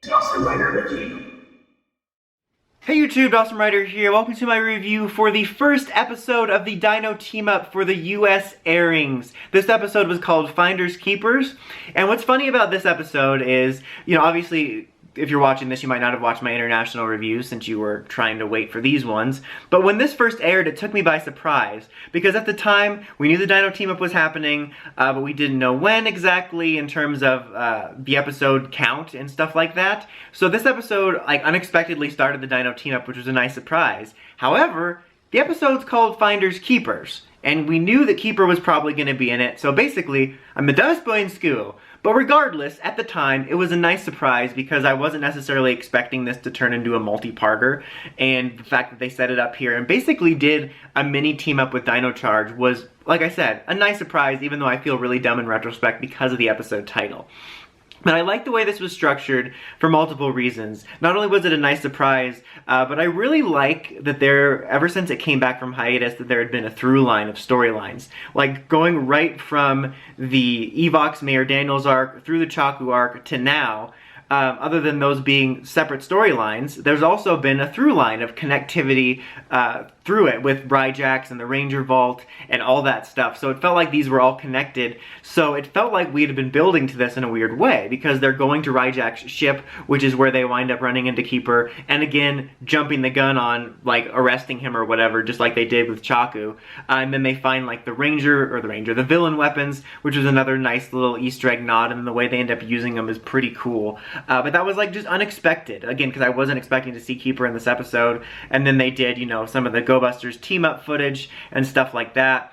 Dawson Rider Wiki. Hey YouTube, Dawson Rider here. Welcome to my review for the first episode of the Dino Team Up for the US airings. This episode was called Finders Keepers. And what's funny about this episode is, obviously, if you're watching this, you might not have watched my international reviews since you were trying to wait for these ones. But when this first aired, it took me by surprise. Because at the time, we knew the Dino Team Up was happening, but we didn't know when exactly in terms of the episode count and stuff like that. So this episode, unexpectedly started the Dino Team Up, which was a nice surprise. However, the episode's called Finders Keepers. And we knew that Keeper was probably going to be in it, so basically, I'm the dumbest boy in school. But regardless, at the time, it was a nice surprise because I wasn't necessarily expecting this to turn into a multi-parter. And the fact that they set it up here and basically did a mini team-up with Dino Charge was, like I said, a nice surprise, even though I feel really dumb in retrospect because of the episode title. But I like the way this was structured for multiple reasons. Not only was it a nice surprise, but I really like that ever since it came back from hiatus, that there had been a through line of storylines. Like, going right from the Evox Mayor Daniels arc, through the Chaku arc, to now, other than those being separate storylines, there's also been a through line of connectivity through it with Ryjax and the Ranger Vault and all that stuff. So it felt like these were all connected. So it felt like we had been building to this in a weird way because they're going to Ryjax's ship, which is where they wind up running into Keeper, and again, jumping the gun on, arresting him or whatever, just like they did with Chaku. And then they find, the villain weapons, which was another nice little Easter egg nod, and the way they end up using them is pretty cool. But that was, just unexpected. Again, because I wasn't expecting to see Keeper in this episode. And then they did, some of the Go Busters team-up footage and stuff like that.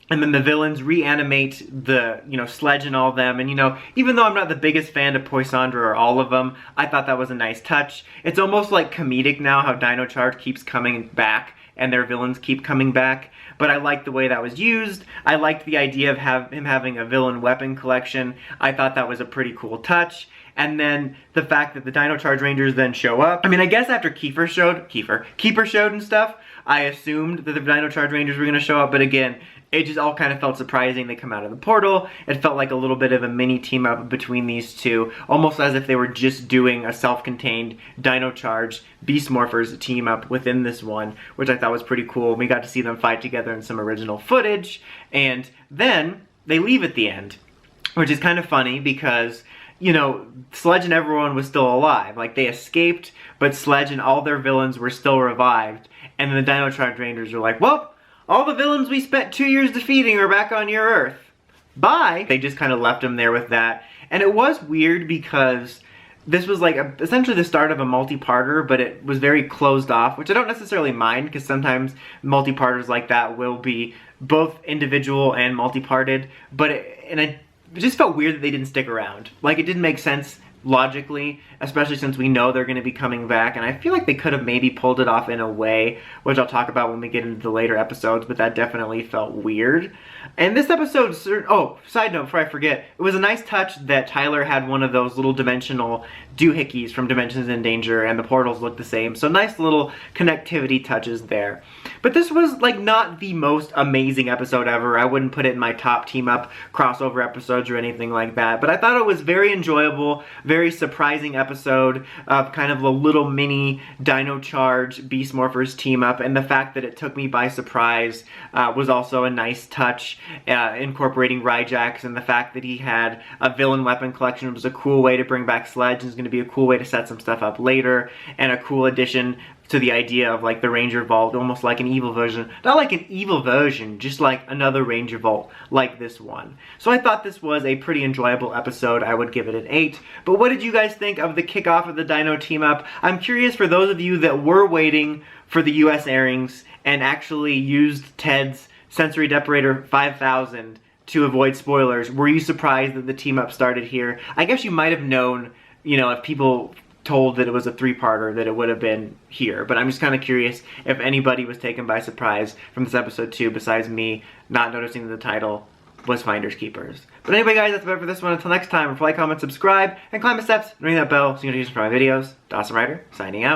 And then the villains reanimate the, Sledge and all them. And, even though I'm not the biggest fan of Poisandra or all of them, I thought that was a nice touch. It's almost like comedic now how Dino Charge keeps coming back and their villains keep coming back. But I liked the way that was used. I liked the idea of him having a villain weapon collection. I thought that was a pretty cool touch. And then the fact that the Dino Charge Rangers then show up. I mean, I guess after Keeper showed and stuff, I assumed that the Dino Charge Rangers were going to show up. But again, it just all kind of felt surprising. They come out of the portal. It felt like a little bit of a mini team up between these two. Almost as if they were just doing a self-contained Dino Charge Beast Morphers team up within this one, which I thought was pretty cool. We got to see them fight together in some original footage. And then they leave at the end, which is kind of funny because Sledge and everyone was still alive. They escaped, but Sledge and all their villains were still revived. And then the Dino Charge Rangers were like, well, all the villains we spent 2 years defeating are back on your Earth. Bye! They just kind of left them there with that. And it was weird because this was essentially the start of a multi-parter, but it was very closed off, which I don't necessarily mind because sometimes multi-parters like that will be both individual and multi-parted. But it just felt weird that they didn't stick around. It didn't make sense logically, especially since we know they're going to be coming back, and I feel like they could have maybe pulled it off in a way, which I'll talk about when we get into the later episodes, but that definitely felt weird. And this episode, side note before I forget, it was a nice touch that Tyler had one of those little dimensional doohickeys from Dimensions in Danger, and the portals look the same, so nice little connectivity touches there. But this was, not the most amazing episode ever. I wouldn't put it in my top team-up crossover episodes or anything like that, but I thought it was very enjoyable, very surprising episode of kind of a little mini Dino Charge Beast Morphers team-up, and the fact that it took me by surprise was also a nice touch, incorporating Ryjax, and the fact that he had a villain weapon collection was a cool way to bring back Sledge, and is going to be a cool way to set some stuff up later, and a cool addition to the idea of the Ranger Vault, almost like an evil version. Not like an evil version, just like another Ranger Vault like this one. So I thought this was a pretty enjoyable episode. I would give it an 8. But what did you guys think of the kickoff of the Dino Team Up? I'm curious for those of you that were waiting for the US airings and actually used Ted's Sensory Deprivator 5000 to avoid spoilers. Were you surprised that the team up started here? I guess you might have known, if people told that it was a 3-parter, that it would have been here. But I'm just kind of curious if anybody was taken by surprise from this episode 2 besides me not noticing that the title was Finders Keepers. But anyway guys, that's about it for this one. Until next time, like, comment, subscribe, and climb the steps, and ring that bell so you can get notifications for my videos. Dawson Rider, signing out.